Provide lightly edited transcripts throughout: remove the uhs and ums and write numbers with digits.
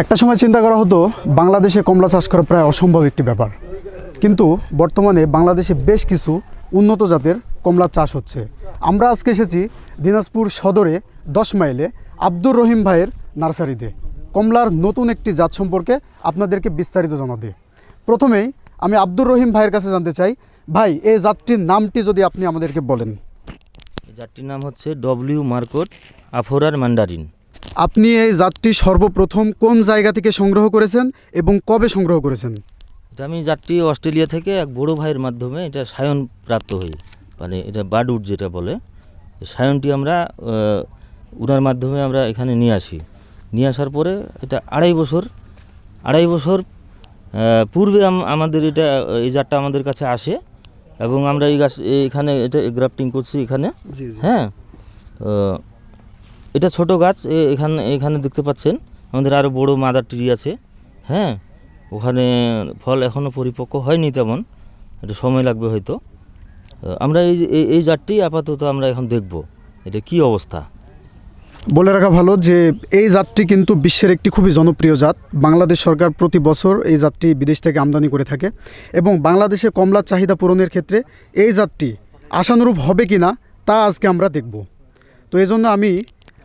একটা সময় চিন্তা করা হতো বাংলাদেশে কমলা চাষ করা প্রায় অসম্ভব একটি ব্যাপার, কিন্তু বর্তমানে বাংলাদেশে বেশ কিছু উন্নত জাতের কমলা চাষ হচ্ছে। আমরা আজকে এসেছি দিনাজপুর সদরে 10 মাইলে আব্দুর রহিম ভাইয়ের নার্সারিতে কমলার নতুন একটি জাত সম্পর্কে আপনাদেরকে বিস্তারিত জানাতে। প্রথমেই আমি আব্দুর রহিম ভাইয়ের কাছে জানতে চাই, ভাই এই জাতটির নামটি যদি আপনি আমাদেরকে বলেন। এই জাতটির নাম হচ্ছে ডব্লিউ মার্কট আফোরার ম্যান্ডারিন। আপনি এই জাতটি সর্বপ্রথম কোন জায়গা থেকে সংগ্রহ করেছেন এবং কবে সংগ্রহ করেছেন? এটা আমি জাতটি অস্ট্রেলিয়া থেকে এক বড় ভাইয়ের মাধ্যমে এটা সায়ন প্রাপ্ত হই, মানে এটা বার্ডউড যেটা বলে, সায়নটি আমরা উনার মাধ্যমে আমরা এখানে নিয়ে আসি। নিয়ে আসার পরে এটা আড়াই বছর পূর্বে আমাদের এই জাতটা আমাদের কাছে আসে এবং আমরা এই গাছ এখানে এটা গ্রাফটিং করছি এখানে। হ্যাঁ, এটা ছোট গাছ, এখানে দেখতে পাচ্ছেন আমাদের আরও বড় মাদার ট্রি আছে। হ্যাঁ, ওখানে ফল এখনও পরিপক্ক হয়নি তেমন, এটা সময় লাগবে হয়তো। আমরা এই জাতটি আপাতত আমরা এখন দেখব এটা কি অবস্থা। বলে রাখা ভালো যে এই জাতটি কিন্তু বিশ্বের একটি খুবই জনপ্রিয় জাত। বাংলাদেশ সরকার প্রতি বছর এই জাতটি বিদেশ থেকে আমদানি করে থাকে এবং বাংলাদেশে কমলার চাহিদা পূরণের ক্ষেত্রে এই জাতটি আশানুরূপ হবে কি না তা আজকে আমরা দেখব। তো এই জন্য আমি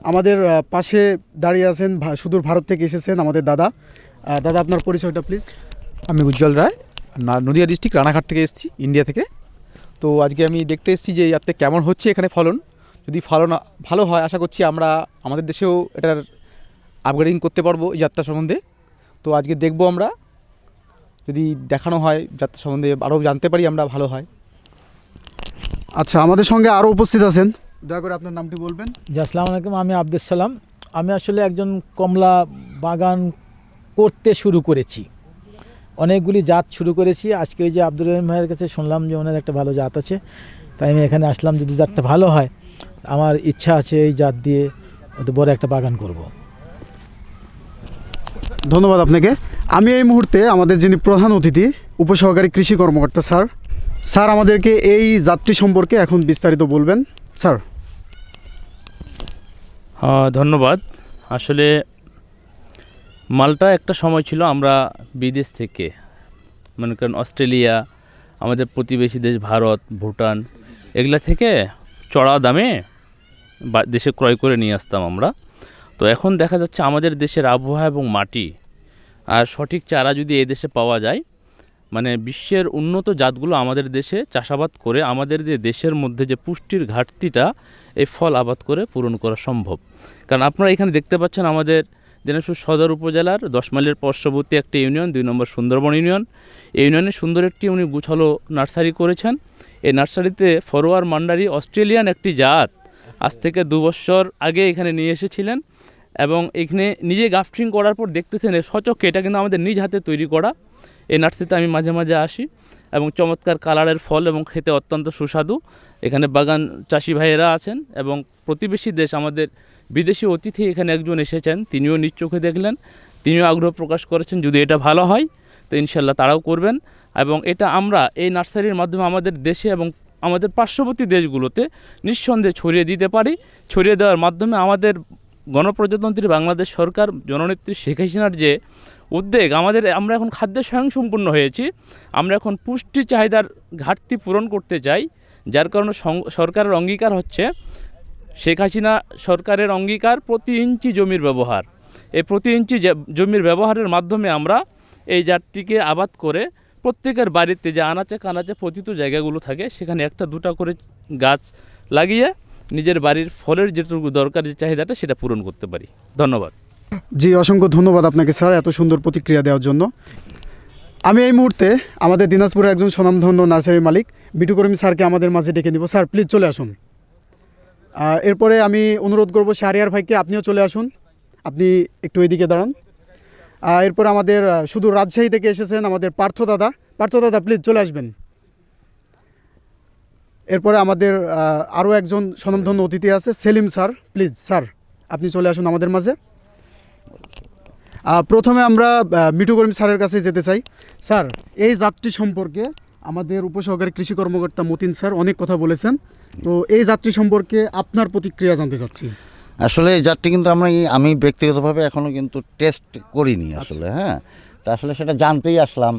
আমাদের পাশে দাঁড়িয়ে আছেন, সুদূর ভারত থেকে এসেছেন আমাদের দাদা। দাদা, আপনার পরিচয়টা প্লিজ। আমি উজ্জ্বল রায়, নদিয়া ডিস্ট্রিক্ট রানাঘাট থেকে এসেছি, ইন্ডিয়া থেকে। তো আজকে আমি দেখতে এসেছি যে যাতে কেমন হচ্ছে এখানে ফলন। যদি ফলন ভালো হয় আশা করছি আমরা আমাদের দেশেও এটার আপগ্রেডিং করতে পারবো এই যাত্রা সম্বন্ধে। তো আজকে দেখব আমরা, যদি দেখানো হয় যাত্রা সম্বন্ধে আরও জানতে পারি আমরা, ভালো হয়। আচ্ছা, আমাদের সঙ্গে আরও উপস্থিত আছেন, দয়া করে আপনার নামটি বলবেন। জি, আসসালামু আলাইকুম। আমি আব্দুল সালাম। আমি আসলে একজন কমলা বাগান করতে শুরু করেছি, অনেকগুলি জাত শুরু করেছি। আজকে ওই যে আব্দুর রহিম ভাইয়ের কাছে শুনলাম যে ওনার একটা ভালো জাত আছে, তাই আমি এখানে আসলাম। যদি জাতটা ভালো হয় আমার ইচ্ছা আছে এই জাত দিয়ে অত বড় একটা বাগান করব। ধন্যবাদ আপনাকে। আমি এই মুহূর্তে আমাদের যিনি প্রধান অতিথি উপসহকারী কৃষি কর্মকর্তা স্যার আমাদেরকে এই জাতটি সম্পর্কে এখন বিস্তারিত বলবেন। স্যার। ধন্যবাদ। আসলে মালটা একটা সময় ছিল আমরা বিদেশ থেকে, মনে করেন অস্ট্রেলিয়া, আমাদের প্রতিবেশী দেশ ভারত, ভুটান, এগুলা থেকে চড়া দামে দেশে ক্রয় করে নিয়ে আসতাম আমরা। তো এখন দেখা যাচ্ছে আমাদের দেশের আবহাওয়া এবং মাটি আর সঠিক চারা যদি এই দেশে পাওয়া যায়, মানে বিশ্বের উন্নত জাতগুলো আমাদের দেশে চাষাবাদ করে আমাদের যে দেশের মধ্যে যে পুষ্টির ঘাটতিটা এই ফল আবাদ করে পূরণ করা সম্ভব। কারণ আপনারা এখানে দেখতে পাচ্ছেন আমাদের দিনাজপুর সদর উপজেলার 10 মাইলের পার্শ্ববর্তী একটি ইউনিয়ন, 2 নম্বর সুন্দরবন ইউনিয়ন। এই ইউনিয়নে সুন্দর একটি উনি গুছালো নার্সারি করেছেন। এই নার্সারিতে ফরোয়ার মান্ডারি অস্ট্রেলিয়ান একটি জাত আজ থেকে 2 বছর আগে এখানে নিয়ে এসেছিলেন এবং এখানে নিজে গ্রাফটিং করার পর দেখতেছেন সচক্ষে এটা কিন্তু আমাদের নিজ হাতে তৈরি করা। এই নার্সারিতে আমি মাঝে মাঝে আসি এবং চমৎকার কালারের ফল এবং খেতে অত্যন্ত সুস্বাদু। এখানে বাগান চাষি ভাইয়েরা আছেন এবং প্রতিবেশী দেশ আমাদের বিদেশি অতিথি এখানে একজন এসেছেন, তিনিও নিজ চোখে দেখলেন, তিনিও আগ্রহ প্রকাশ করেছেন যদি এটা ভালো হয় তো ইনশাল্লাহ তারাও করবেন। এবং এটা আমরা এই নার্সারির মাধ্যমে আমাদের দেশে এবং আমাদের পার্শ্ববর্তী দেশগুলোতে নিঃসন্দেহে ছড়িয়ে দিতে পারি। ছড়িয়ে দেওয়ার মাধ্যমে আমাদের গণপ্রজাতন্ত্রী বাংলাদেশ সরকার জননেত্রী শেখ হাসিনার যে উদ্যোগ, আমরা এখন খাদ্যে স্বয়ংসম্পূর্ণ হয়েছি, আমরা এখন পুষ্টি চাহিদার ঘাটতি পূরণ করতে চাই। যার কারণে সরকারের অঙ্গীকার হচ্ছে, শেখ হাসিনা সরকারের অঙ্গীকার প্রতি ইঞ্চি জমির ব্যবহার। এই প্রতি ইঞ্চি জমির ব্যবহারের মাধ্যমে আমরা এই জাতটিকে আবাদ করে প্রত্যেকের বাড়িতে যে আনাচে কানাচে পতিত জায়গাগুলো থাকে সেখানে 1-2টা করে গাছ লাগিয়ে নিজের বাড়ির ফলের যেটুকু দরকার, যে চাহিদাটা সেটা পূরণ করতে পারি। ধন্যবাদ। জি, অসংখ্য ধন্যবাদ আপনাকে স্যার এত সুন্দর প্রতিক্রিয়া দেওয়ার জন্য। আমি এই মুহূর্তে আমাদের দিনাজপুরের একজন স্বনামধন্য নার্সারির মালিক মিঠু করিম স্যারকে আমাদের মাঝে ডেকে নিব। স্যার প্লিজ চলে আসুন। এরপরে আমি অনুরোধ করব শাহরিয়ার ভাইকে, আপনিও চলে আসুন, আপনি একটু এদিকে দাঁড়ান। এরপর আমাদের শুধু রাজশাহী থেকে এসেছেন আমাদের পার্থ দাদা প্লিজ চলে আসবেন। এরপরে আমাদের আরও একজন স্বনামধন্য অতিথি আছে সেলিম স্যার, প্লিজ স্যার আপনি চলে আসুন আমাদের মাঝে। প্রথমে আমরা মিঠু করিম স্যারের কাছে যেতে চাই। স্যার, এই জাতটি সম্পর্কে আমাদের উপসহকারী কৃষি কর্মকর্তা মতিন স্যার অনেক কথা বলেছেন, তো এই জাতটি সম্পর্কে আপনার প্রতিক্রিয়া জানতে চাচ্ছি। আসলে এই জাতটি কিন্তু আমি ব্যক্তিগতভাবে এখনও কিন্তু টেস্ট করিনি আসলে, হ্যাঁ। তা আসলে সেটা জানতেই আসলাম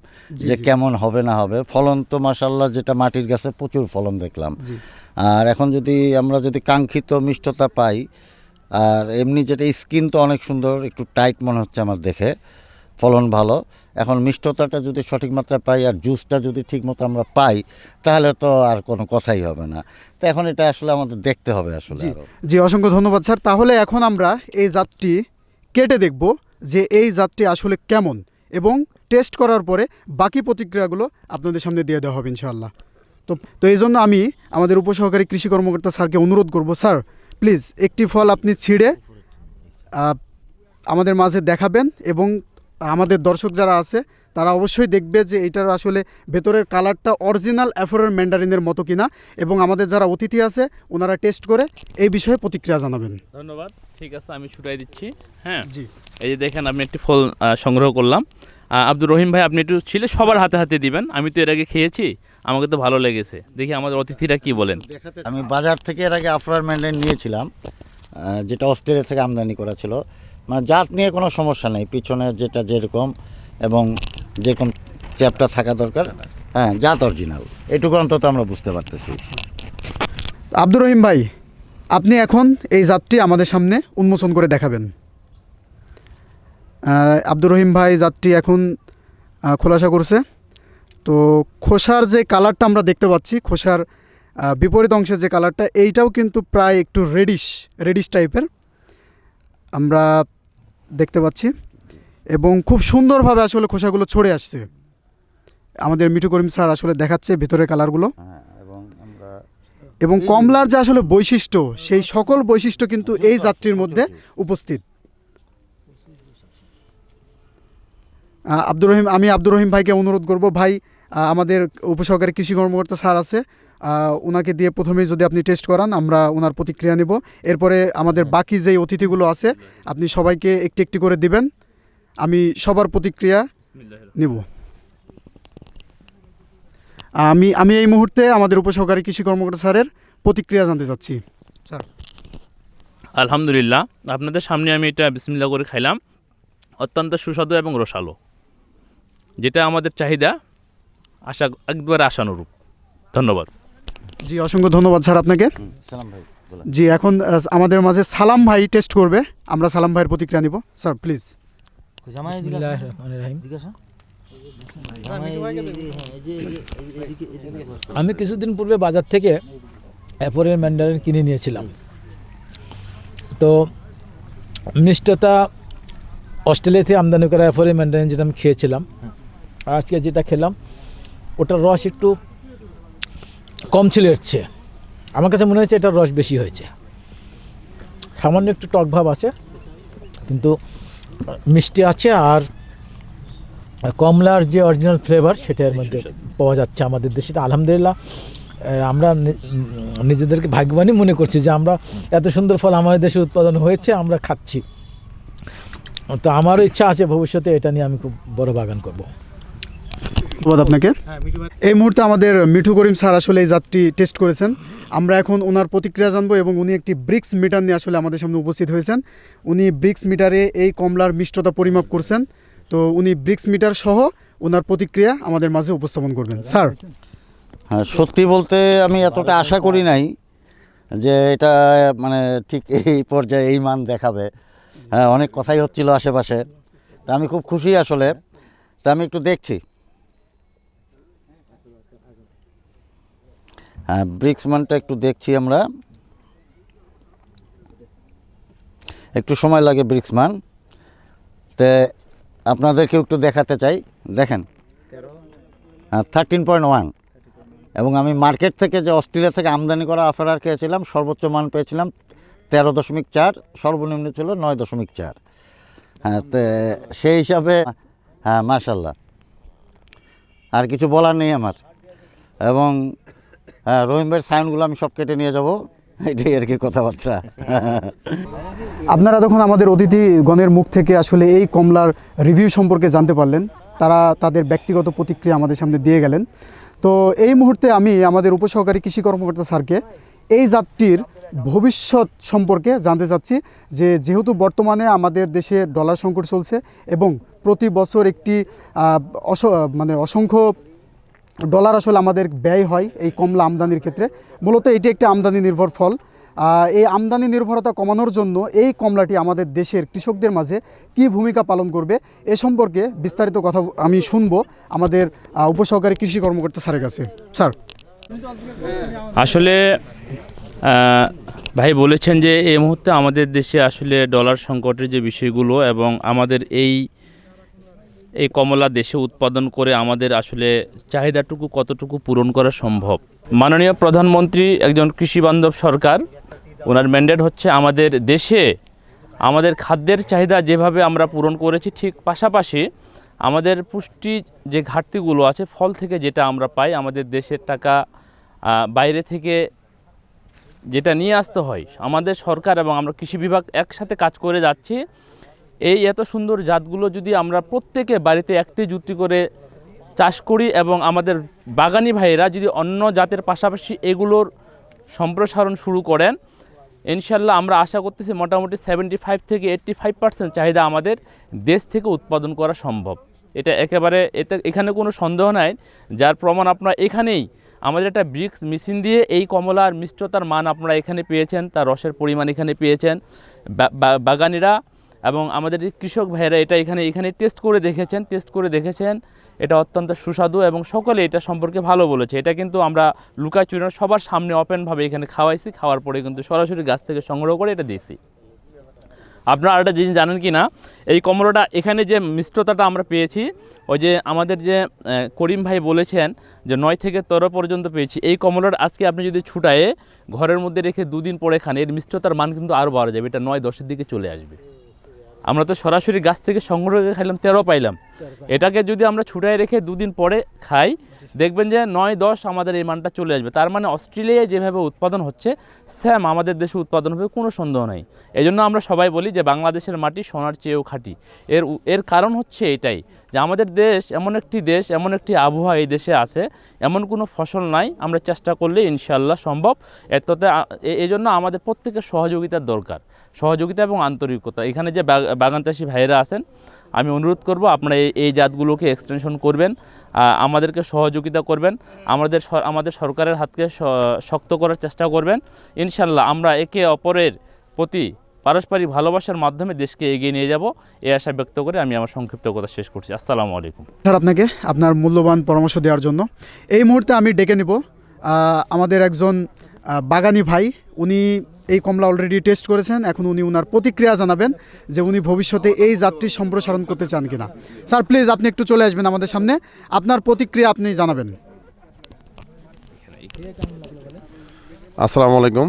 যে কেমন হবে না হবে। ফলন তো মাশাআল্লাহ, যেটা মাটির গাছে প্রচুর ফলন দেখলাম। আর এখন আমরা যদি কাঙ্ক্ষিত মিষ্টতা পাই, আর এমনি যেটা স্কিন তো অনেক সুন্দর, একটু টাইট মনে হচ্ছে আমার দেখে, ফলন ভালো। এখন মিষ্টতাটা যদি সঠিক মাত্রায় পাই আর জুসটা যদি ঠিক মতো আমরা পাই, তাহলে তো আর কোনো কথাই হবে না। তো এখন এটা আসলে আমাদের দেখতে হবে আসলে আরো। জি, অসংখ্য ধন্যবাদ স্যার। তাহলে এখন আমরা এই জাতটি কেটে দেখব যে এই জাতটি আসলে কেমন, এবং টেস্ট করার পরে বাকি প্রতিক্রিয়াগুলো আপনাদের সামনে দিয়ে দেওয়া হবে ইনশাআল্লাহ। তো এই জন্য আমি আমাদের উপসহকারী কৃষি কর্মকর্তা স্যারকে অনুরোধ করব, স্যার প্লিজ একটি ফল আপনি ছিঁড়ে আমাদের মাঝে দেখাবেন, এবং আমাদের দর্শক যারা আছে তারা অবশ্যই দেখবে যে এটার আসলে ভেতরের কালারটা অরিজিনাল অ্যাফোরের ম্যান্ডারিনের মতো কিনা, এবং আমাদের যারা অতিথি আছে ওনারা টেস্ট করে এই বিষয়ে প্রতিক্রিয়া জানাবেন। ধন্যবাদ। ঠিক আছে, আমি ছুটাই দিচ্ছি। হ্যাঁ, জি, এই যে দেখেন আমি একটি ফল সংগ্রহ করলাম। আব্দুর রহিম ভাই, আপনি একটু ছিলে সবার হাতে হাতে দিবেন। আমি তো এর আগে খেয়েছি, আমাকে তো ভালো লেগেছে। দেখি আমাদের অতিথিরা কি বলেন। আমি বাজার থেকে এর আগে আফরার ম্যান্ডারিন নিয়েছিলাম, যেটা অস্ট্রেলিয়া থেকে আমদানি করা ছিল। মানে জাত নিয়ে কোনো সমস্যা নেই, পিছনে যেটা যেরকম এবং যেরকম চ্যাপটা থাকা দরকার, হ্যাঁ, জাত অরিজিনাল, এটুকু অন্তত আমরা বুঝতে পারতেছি। আব্দুর রহিম ভাই, আপনি এখন এই জাতটি আমাদের সামনে উন্মোচন করে দেখাবেন। আব্দুর রহিম ভাই জাতটি এখন খোলাসা করছে। তো খোসার যে কালারটা আমরা দেখতে পাচ্ছি, খোসার বিপরীত অংশের যে কালারটা, এইটাও কিন্তু প্রায় একটু রেডিশ টাইপের আমরা দেখতে পাচ্ছি, এবং খুব সুন্দরভাবে আসলে খোসাগুলো ছড়ে আসছে। আমাদের মিঠু করিম স্যার আসলে দেখাচ্ছে ভিতরের কালারগুলো, হ্যাঁ, এবং কমলার যে আসলে বৈশিষ্ট্য, সেই সকল বৈশিষ্ট্য কিন্তু এই জাতটির মধ্যে উপস্থিত। আমি আব্দুর রহিম ভাইকে অনুরোধ করব, ভাই আমাদের উপসহকারী কৃষি কর্মকর্তা স্যার আছে, ওনাকে দিয়ে প্রথমেই যদি আপনি টেস্ট করান, আমরা ওনার প্রতিক্রিয়া নেব। এরপরে আমাদের বাকি যেই অতিথিগুলো আছে আপনি সবাইকে একটি একটি করে দিবেন, আমি সবার প্রতিক্রিয়া নেব। আমি এই মুহূর্তে আমাদের উপসহকারী কৃষি কর্মকর্তা স্যারের প্রতিক্রিয়া জানতে চাচ্ছি। স্যার। আলহামদুলিল্লাহ, আপনাদের সামনে আমি এটা বিসমিল্লাহ করে খাইলাম। অত্যন্ত সুস্বাদু এবং রসালো, যেটা আমাদের চাহিদা একবারে আশানুরূপ। ধন্যবাদ। জি, অসংখ্য ধন্যবাদ স্যার আপনাকে। সালাম ভাই, বলেন। জি, এখন আমাদের মাঝে সালাম ভাই টেস্ট করবে, আমরা সালাম ভাইয়ের প্রতিক্রিয়া নিব। Sir please. বিসমিল্লাহির রহমানির রহিম। আমি কিছুদিন পূর্বে বাজার থেকে অ্যাপোরের ম্যান্ডারিন কিনে নিয়েছিলাম। তো মিষ্টতা অস্ট্রেলিয়া থেকে আমদানি করা অ্যাপোরের ম্যান্ডারিন যেটা আমি খেয়েছিলাম, আজকে যেটা খেলাম ওটার রস একটু কম ছিল এর চেয়ে। আমার কাছে মনে হয়েছে এটার রস বেশি হয়েছে, সামান্য একটু টক ভাব আছে, কিন্তু মিষ্টি আছে, আর কমলার যে অরিজিনাল ফ্লেভার সেটা এর মধ্যে পাওয়া যাচ্ছে আমাদের দেশে। আলহামদুলিল্লাহ, আমরা নিজেদেরকে ভাগ্যবানই মনে করছি যে আমরা এত সুন্দর ফল আমাদের দেশে উৎপাদন হয়েছে, আমরা খাচ্ছি। তো আমারও ইচ্ছা আছে ভবিষ্যতে এটা নিয়ে আমি খুব বড় বাগান করব। ধন্যবাদ আপনাকে। এই মুহূর্তে আমাদের মিঠু করিম স্যার আসলে এই জাতটি টেস্ট করেছেন। আমরা এখন ওনার প্রতিক্রিয়া জানবো, এবং উনি একটি ব্রিক্স মিটার নিয়ে আসলে আমাদের সামনে উপস্থিত হয়েছেন। উনি ব্রিক্স মিটারে এই কমলার মিষ্টতা পরিমাপ করছেন। তো উনি ব্রিক্স মিটার সহ ওনার প্রতিক্রিয়া আমাদের মাঝে উপস্থাপন করবেন। স্যার। হ্যাঁ, সত্যি বলতে আমি এতটা আশা করি নাই যে এটা মানে ঠিক এই পর্যায়ে এই মান দেখাবে। হ্যাঁ, অনেক কথাই হচ্ছিল আশেপাশে, তা আমি খুব খুশি আসলে। তা আমি একটু দেখছি। হ্যাঁ, ব্রিক্স মানটা একটু দেখছি আমরা, একটু সময় লাগে ব্রিক্স মান। তে আপনাদেরকেও একটু দেখাতে চাই, দেখেন 13.1, এবং আমি মার্কেট থেকে যে অস্ট্রেলিয়া থেকে আমদানি করা আফারার খেয়েছিলাম, সর্বোচ্চ মান পেয়েছিলাম 13.4, সর্বনিম্ন ছিল 9.4। হ্যাঁ, তো সেই হিসাবে হ্যাঁ মাশাল্লাহ, আর কিছু বলার নেই আমার। এবং হ্যাঁ, রহিম ভাইয়ের সাইনগুলো আমি সব কেটে নিয়ে যাব, এটাই আর কি কথাবার্তা। আপনারা তখন আমাদের অতিথিগণের মুখ থেকে আসলে এই কমলার রিভিউ সম্পর্কে জানতে পারলেন। তারা তাদের ব্যক্তিগত প্রতিক্রিয়া আমাদের সামনে দিয়ে গেলেন। তো এই মুহূর্তে আমি আমাদের উপসহকারী কৃষি কর্মকর্তা স্যারকে এই জাতটির ভবিষ্যৎ সম্পর্কে জানতে চাচ্ছি, যে যেহেতু বর্তমানে আমাদের দেশে ডলার সংকট চলছে এবং প্রতি বছর একটি অসংখ্য ডলার আসলে আমাদের ব্যয় হয় এই কমলা আমদানির ক্ষেত্রে। মূলত এটি একটি আমদানি নির্ভর ফল। এই আমদানি নির্ভরতা কমানোর জন্য এই কমলাটি আমাদের দেশের কৃষকদের মাঝে কী ভূমিকা পালন করবে এ সম্পর্কে বিস্তারিত কথা আমি শুনবো আমাদের উপসহকারী কৃষি কর্মকর্তা স্যারের কাছে। স্যার, আসলে ভাই বলেছেন যে এই মুহূর্তে আমাদের দেশে আসলে ডলার সংকটের যে বিষয়গুলো এবং আমাদের এই কমলা দেশে উৎপাদন করে আমাদের আসলে চাহিদাটুকু কতটুকু পূরণ করা সম্ভব। মাননীয় প্রধানমন্ত্রী একজন কৃষিবান্ধব সরকার, ওনার ম্যান্ডেট হচ্ছে আমাদের দেশে আমাদের খাদ্যের চাহিদা যেভাবে আমরা পূরণ করেছি, ঠিক পাশাপাশি আমাদের পুষ্টি যে ঘাটতিগুলো আছে ফল থেকে যেটা আমরা পাই, আমাদের দেশের টাকা বাইরে থেকে যেটা নিয়ে আসতে হয়, আমাদের সরকার এবং আমরা কৃষি বিভাগ একসাথে কাজ করে যাচ্ছি। এই এত সুন্দর জাতগুলো যদি আমরা প্রত্যেকে বাড়িতে একটি দুটি করে চাষ করি এবং আমাদের বাগানি ভাইয়েরা যদি অন্য জাতের পাশাপাশি এগুলোর সম্প্রসারণ শুরু করেন, ইনশাল্লাহ আমরা আশা করতেছি মোটামুটি 75 থেকে 85% চাহিদা আমাদের দেশ থেকে উৎপাদন করা সম্ভব। এটা একেবারে এখানে কোনো সন্দেহ নাই, যার প্রমাণ আপনারা এখানেই আমাদের একটা ব্রিক্স মেশিন দিয়ে এই কমলার মিষ্টতার মান আপনারা এখানে পেয়েছেন, তার রসের পরিমাণ এখানে পেয়েছেন। বাগানিরা এবং আমাদের কৃষক ভাইয়েরা এটা এখানে টেস্ট করে দেখেছেন এটা অত্যন্ত সুস্বাদু এবং সকলে এটা সম্পর্কে ভালো বলেছে। এটা কিন্তু আমরা লুকায় চুরি সবার সামনে ওপেনভাবে এখানে খাওয়াইছি, খাওয়ার পরে কিন্তু সরাসরি গাছ থেকে সংগ্রহ করে এটা দিয়েছি। আপনারা আরেকটা জিনিস জানেন কি না, এই কমলাটা এখানে যে মিষ্টতাটা আমরা পেয়েছি, ওই যে আমাদের যে করিম ভাই বলেছেন যে 9 থেকে 13 পর্যন্ত পেয়েছি, এই কমলাটা আজকে আপনি যদি ছুটায়ে ঘরের মধ্যে রেখে 2 দিন পরে খান, এর মিষ্টতার মান কিন্তু আরও বাড়া যাবে, এটা 9-10-এর দিকে চলে আসবে। আমরা তো সরাসরি গাছ থেকে সংগ্রহ করে খাইলাম 13 পাইলাম, এটাকে যদি আমরা ছুটায় রেখে 2 দিন পরে খাই, দেখবেন যে 9-10 আমাদের এই মানটা চলে আসবে। তার মানে অস্ট্রেলিয়ায় যেভাবে উৎপাদন হচ্ছে সেম আমাদের দেশে উৎপাদন হবে, কোনো সন্দেহ নাই। এই জন্য আমরা সবাই বলি যে বাংলাদেশের মাটি সোনার চেয়েও খাঁটি। এর কারণ হচ্ছে এটাই যে আমাদের দেশ এমন একটি আবহাওয়া এই দেশে আছে, এমন কোনো ফসল নাই, আমরা চেষ্টা করলে ইনশাল্লাহ সম্ভব। এই জন্য আমাদের প্রত্যেকের সহযোগিতার দরকার, সহযোগিতা এবং আন্তরিকতা। এখানে যে বাগান চাষি ভাইয়েরা আছেন, আমি অনুরোধ করব আপনারা এই জাতগুলোকে এক্সটেনশন করবেন, আমাদেরকে সহযোগিতা করবেন, আমাদের সরকারের হাতকে শক্ত করার চেষ্টা করবেন। ইনশাল্লাহ আমরা একে অপরের প্রতি পারস্পরিক ভালোবাসার মাধ্যমে দেশকে এগিয়ে নিয়ে যাব, এই আশা ব্যক্ত করে আমি আমার সংক্ষিপ্ত কথা শেষ করছি। আসসালামু আলাইকুম। স্যার, আপনাকে আপনার মূল্যবান পরামর্শ দেওয়ার জন্য। এই মুহূর্তে আমি ডেকে নেব আমাদের একজন বাগানি ভাই, উনি এই কমলা অলরেডি টেস্ট করেছেন, এখন উনি ওনার প্রতিক্রিয়া জানাবেন যে উনি ভবিষ্যতে এই জাতটি সম্প্রসারণ করতে চান কিনা। স্যার প্লিজ আপনি একটু চলে আসবেন আমাদের সামনে, আপনার প্রতিক্রিয়া আপনি জানাবেন। আসসালামু আলাইকুম।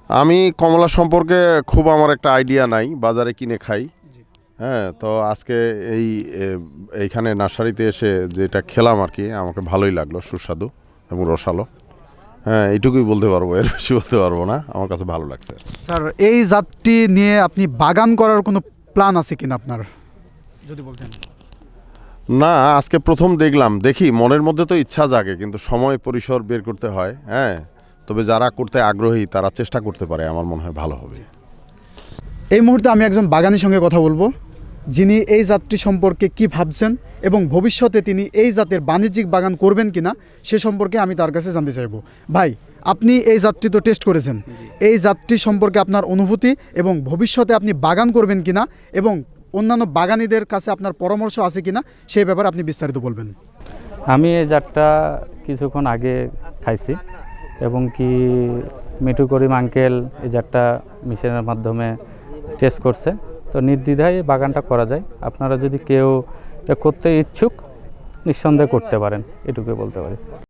আমি কমলা সম্পর্কে খুব আমার একটা আইডিয়া নাই, বাজারে কিনে খাই। হ্যাঁ, তো আজকে এইখানে নার্সারিতে এসে যেটা খেলাম আর কি, আমাকে ভালোই লাগলো, সুস্বাদু এবং রসালো। হ্যাঁ, এইটুকুই বলতে পারবো, এর বেশি বলতে পারবো না, আমার কাছে ভালো লাগছে। স্যার, এই জাতটি নিয়ে আপনি বাগান করার কোনো প্ল্যান আছে কিনা আপনার, যদি বলতেন? না, আজকে প্রথম দেখলাম, দেখি মনের মধ্যে তো ইচ্ছা জাগে, কিন্তু সময় পরিসর বের করতে হয়। হ্যাঁ, তবে যারা করতে আগ্রহী তারা চেষ্টা করতে পারে, আমার মনে হয় ভালো হবে। এই মুহূর্তে আমি একজন বাগানের সঙ্গে কথা বলবো, যিনি এই জাতটি সম্পর্কে কি ভাবছেন এবং ভবিষ্যতে তিনি এই জাতের বাণিজ্যিক বাগান করবেন কিনা সে সম্পর্কে আমি তার কাছে জানতে চাইব। ভাই, আপনি এই জাতটি তো টেস্ট করেছেন, এই জাতটি সম্পর্কে আপনার অনুভূতি এবং ভবিষ্যতে আপনি বাগান করবেন কিনা এবং অন্যান্য বাগানীদের কাছে আপনার পরামর্শ আছে কিনা সেই ব্যাপারে আপনি বিস্তারিত বলবেন। আমি এই জাতটা কিছুক্ষণ আগে খাইছি এবং কি মিঠু করিম আঙ্কেল এই জাতটা মেশিনের মাধ্যমে টেস্ট করছে, তো নির্দ্বিধায় বাগানটা করা যায়। আপনারা যদি কেউ এটা করতে ইচ্ছুক নিঃসন্দেহে করতে পারেন, এটুকুই বলতে পারি।